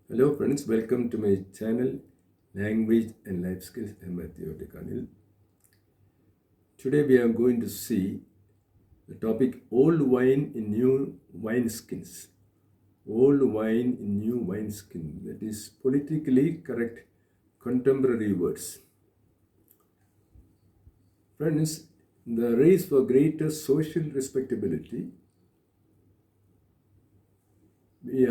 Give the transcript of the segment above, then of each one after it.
Hello friends, welcome to my channel Language and Life Skills. I'm Matthew Kanil. Today we are going to see the topic old wine in new wineskins. Old wine in new wineskin. That is politically correct contemporary words. Friends, the race for greater social respectability, we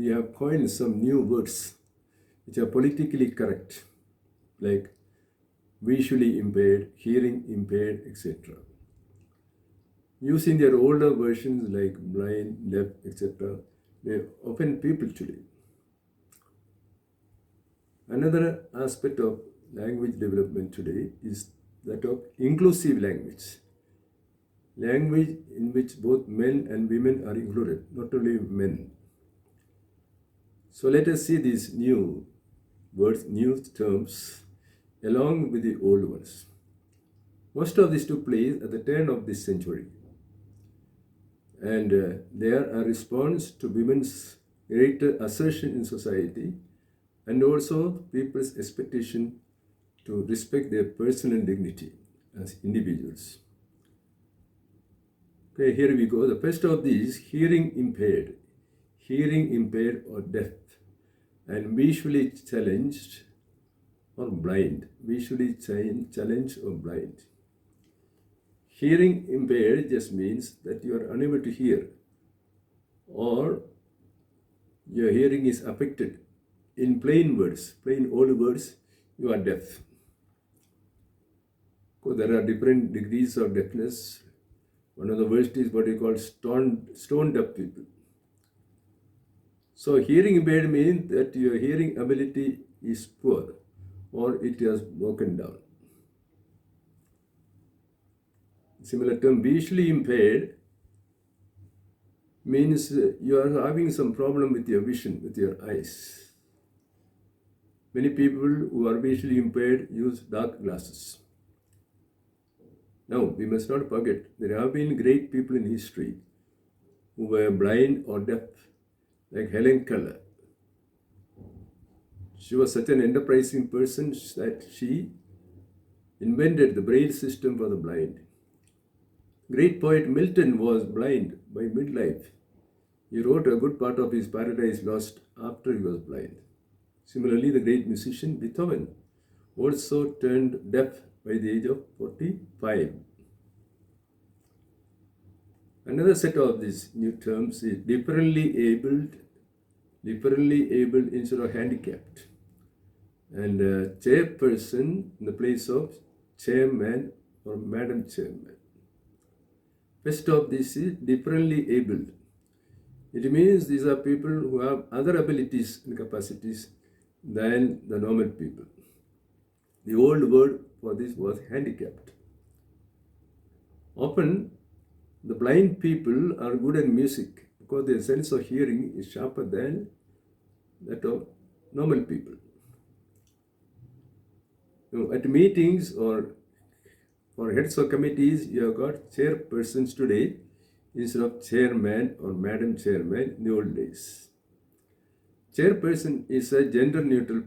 have coined some new words which are politically correct, like visually impaired, hearing impaired, etc. Using their older versions like blind, deaf, etc., they offend people today. Another aspect of language development today is that of inclusive language. Language in which both men and women are included, not only men. So let us see these new words, new terms, along with the old ones. Most of this took place at the turn of this century. And they are a response to women's greater assertion in society and also people's expectation to respect their personal dignity as individuals. Okay, here we go. The first of these, hearing impaired or deaf, and visually challenged or blind, visually challenged or blind. Hearing impaired just means that you are unable to hear, or your hearing is affected. In plain words, plain old words, you are deaf. So there are different degrees of deafness. One of the worst is what we call stone deaf people. So hearing impaired means that your hearing ability is poor or it has broken down. Similar term, visually impaired means you are having some problem with your vision, with your eyes. Many people who are visually impaired use dark glasses. Now, we must not forget, there have been great people in history who were blind or deaf, like Helen Keller. She was such an enterprising person that she invented the braille system for the blind. Great poet Milton was blind by midlife. He wrote a good part of his Paradise Lost after he was blind. Similarly, the great musician Beethoven also turned deaf by the age of 45. Another set of these new terms is differently abled instead of handicapped, and chairperson in the place of chairman or madam chairman. First of this is differently abled. It means these are people who have other abilities and capacities than the normal people. The old word for this was handicapped. Often, the blind people are good at music because their sense of hearing is sharper than that of normal people. At meetings or for heads of committees, you have got chairpersons today instead of chairman or madam chairman in the old days. Chairperson is a gender neutral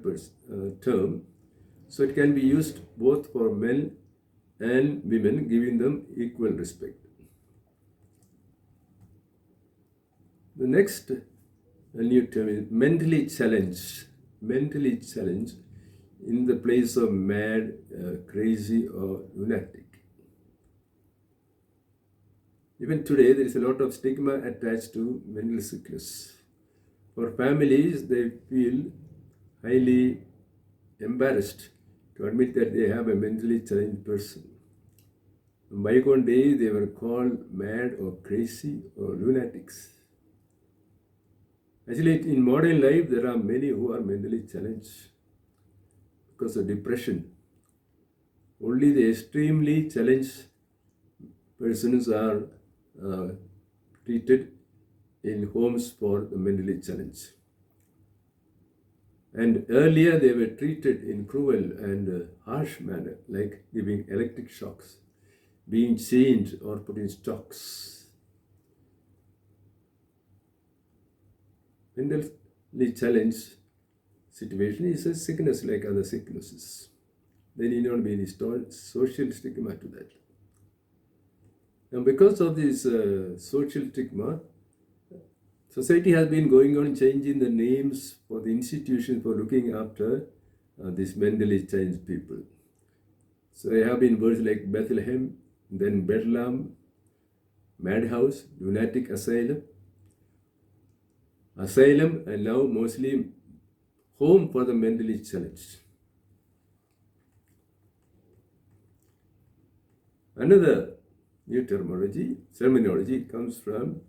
term, so it can be used both for men and women, giving them equal respect. The next new term is mentally challenged. Mentally challenged in the place of mad, crazy, or lunatic. Even today, there is a lot of stigma attached to mental sickness. For families, they feel highly embarrassed to admit that they have a mentally challenged person. In bygone days, they were called mad or crazy or lunatics. Actually, in modern life, there are many who are mentally challenged because of depression. Only the extremely challenged persons are treated in homes for the mentally challenged. And earlier they were treated in cruel and harsh manner, like giving electric shocks, being chained or put in stocks. mentally challenged situation is a sickness like other sicknesses. There need not be any social stigma to that. And because of this social stigma, society has been going on changing the names for the institutions for looking after these mentally challenged people. So there have been words like Bethlehem, then Bedlam, Madhouse, Lunatic Asylum, and now mostly home for the mentally challenged. Another new terminology comes from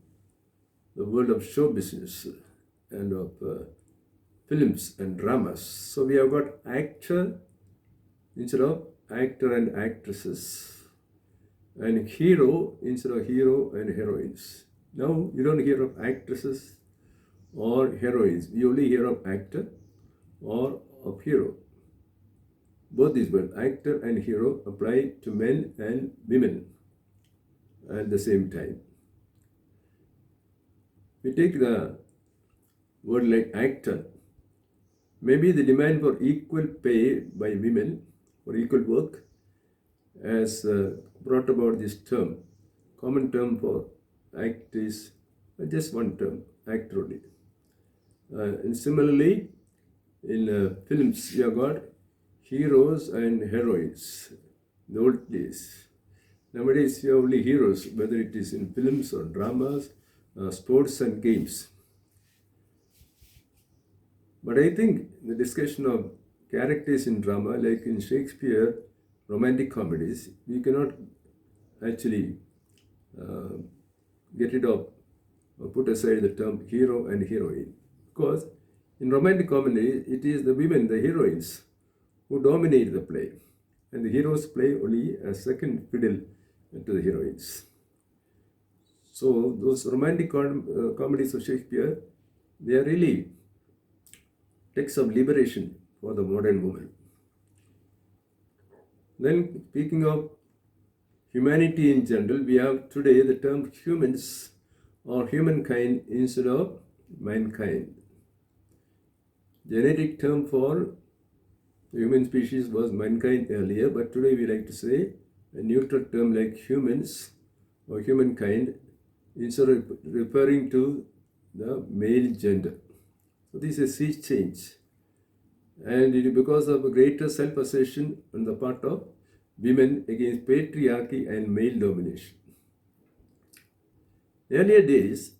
the world of show business and of films and dramas. So we have got actor instead of actor and actresses, and hero instead of hero and heroines. Now you don't hear of actresses or heroines. You only hear of actor or of hero. Both these words, actor and hero, apply to men and women at the same time. We take the word like actor. Maybe the demand for equal pay by women for equal work has brought about this term. Common term for act is just one term, actor only. And similarly, in films, you have got heroes and heroines. In the old days. Nowadays, you have only heroes, whether it is in films or dramas, sports and games. But I think the discussion of characters in drama, like in Shakespeare, romantic comedies, we cannot actually get rid of or put aside the term hero and heroine. Because in romantic comedy, it is the women, the heroines, who dominate the play. And the heroes play only a second fiddle to the heroines. So those romantic comedies of Shakespeare, they are really texts of liberation for the modern woman. Then speaking of humanity in general, we have today the term humans or humankind instead of mankind. Genetic term for the human species was mankind earlier, but today we like to say a neutral term like humans or humankind instead of referring to the male gender. So this is a sea change. And it is because of a greater self-assertion on the part of women against patriarchy and male domination. Earlier days,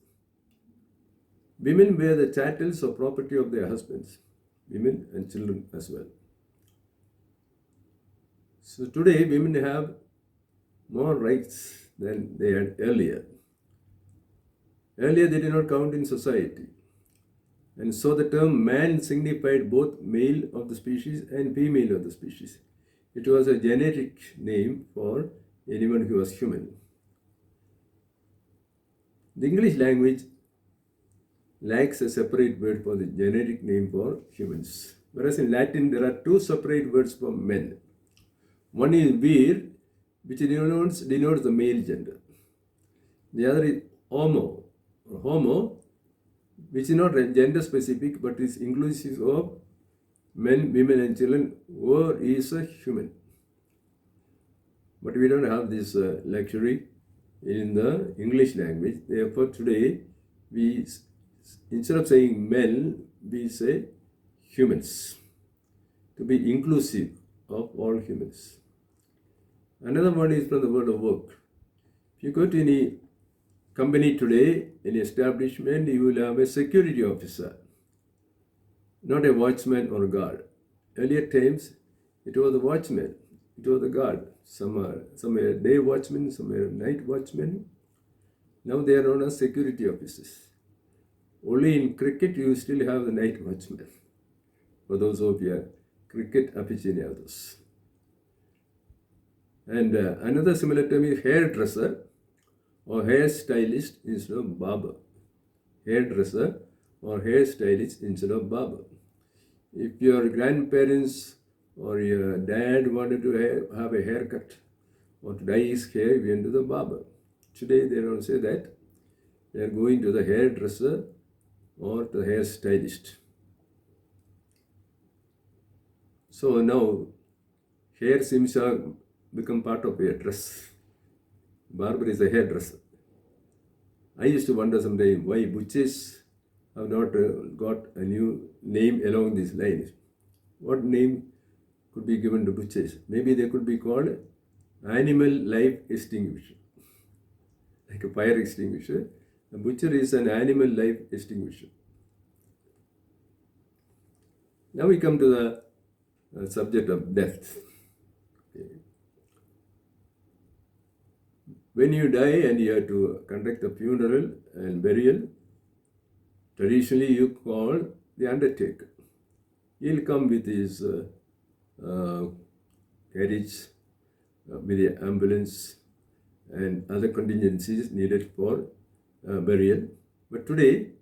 women were the chattels or property of their husbands, women and children as well. So today, women have more rights than they had earlier. Earlier, they did not count in society. And so the term man signified both male of the species and female of the species. It was a generic name for anyone who was human. The English language lacks a separate word for the generic name for humans. Whereas in Latin, there are two separate words for men. One is vir, which denotes the male gender. The other is homo, which is not gender specific but is inclusive of men, women and children, or is a human. But we don't have this luxury in the English language. Therefore today, we, instead of saying men, we say humans, to be inclusive of all humans. Another one is from the world of work. If you go to any company today, any establishment, you will have a security officer, not a watchman or a guard. Earlier times, it was the watchman, it was the guard. Some are day watchmen, some are night watchmen. Now they are known as security officers. Only in cricket, you still have the night watchman, for those of you are cricket aficionados. And another similar term is hairdresser or hairstylist instead of barber. Hairdresser or hairstylist instead of barber. If your grandparents or your dad wanted to have a haircut or to dye his hair, he went to the barber. Today they don't say that. They are going to the hairdresser or the hairstylist. So now hair seems to have become part of a dress. Barber is a hairdresser. I used to wonder sometime why butchers have not got a new name along these lines. What name could be given to butchers? Maybe they could be called animal life extinguisher, like a fire extinguisher. A butcher is an animal life extinguisher. Now we come to the subject of death. Okay. When you die and you have to conduct a funeral and burial, traditionally you call the undertaker. He'll come with his carriage, with the ambulance and other contingencies needed for burial. But today,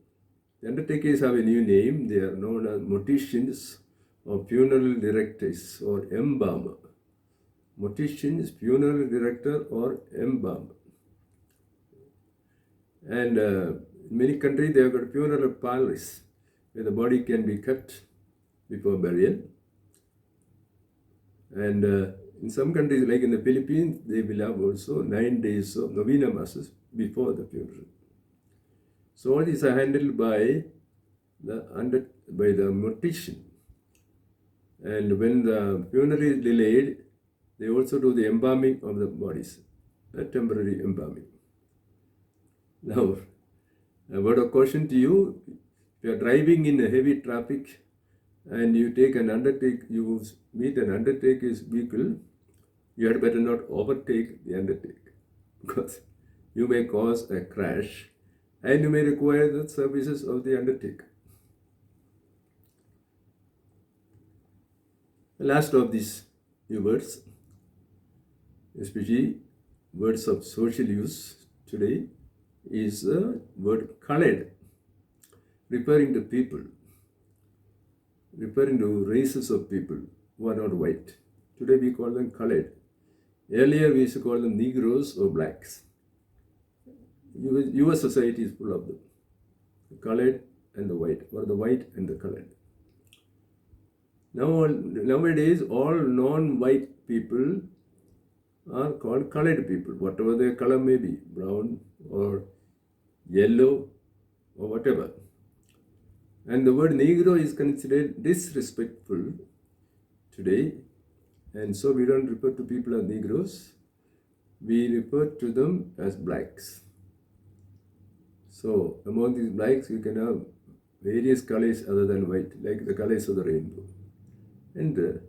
the undertakers have a new name. They are known as morticians or funeral directors or embalmer. Morticians, funeral director or embalmer. And in many countries, they have got funeral parlors where the body can be kept before burial. And in some countries, like in the Philippines, they will have also 9 days of novena masses before the funeral. So all these are handled by the mortician. And when the funeral is delayed, they also do the embalming of the bodies, a temporary embalming. Now, a word of caution to you: if you are driving in a heavy traffic and you you meet an undertaker's vehicle, you had better not overtake the undertaker, because you may cause a crash and you may require the services of the undertaker. The last of these new words, especially words of social use today, is the word colored, referring to people, referring to races of people who are not white. Today we call them colored. Earlier we used to call them Negroes or blacks. US society is full of them, the colored and the white, or the white and the colored. Nowadays, all non-white people are called colored people, whatever their color may be, brown or yellow or whatever. And the word Negro is considered disrespectful today, and so we don't refer to people as Negroes, we refer to them as blacks. So among these blacks, you can have various colors other than white, like the colors of the rainbow. And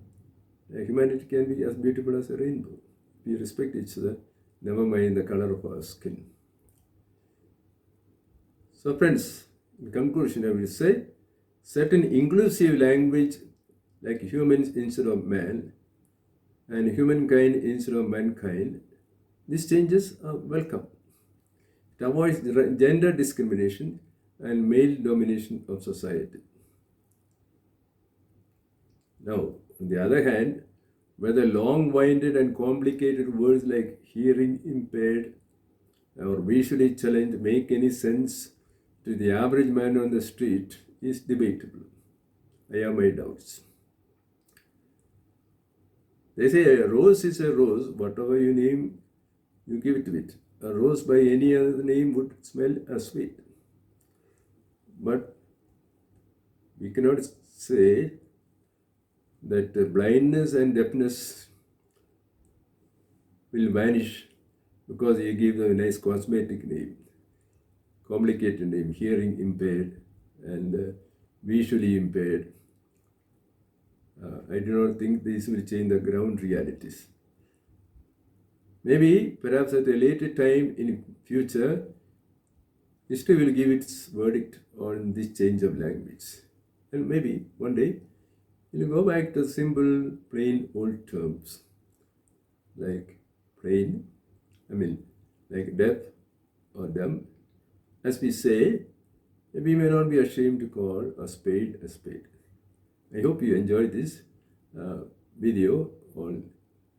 humanity can be as beautiful as a rainbow. We respect each other, never mind the color of our skin. So friends, in conclusion, I will say, certain inclusive language like humans instead of man and humankind instead of mankind, these changes are welcome. It avoids gender discrimination and male domination of society. Now, on the other hand, whether long-winded and complicated words like hearing impaired or visually challenged make any sense to the average man on the street is debatable. I have my doubts. They say a rose is a rose, whatever you name, you give it to it. A rose by any other name would smell as sweet. But we cannot say that blindness and deafness will vanish because you give them a nice cosmetic name, complicated name, hearing impaired and visually impaired. I do not think this will change the ground realities. Maybe, perhaps at a later time in future, history will give its verdict on this change of language. And maybe one day, we'll go back to simple, plain old terms like plain, like deaf or dumb. As we say, we may not be ashamed to call a spade a spade. I hope you enjoyed this video on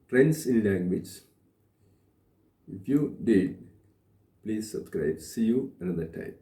trends in language. If you did, please subscribe. See you another time.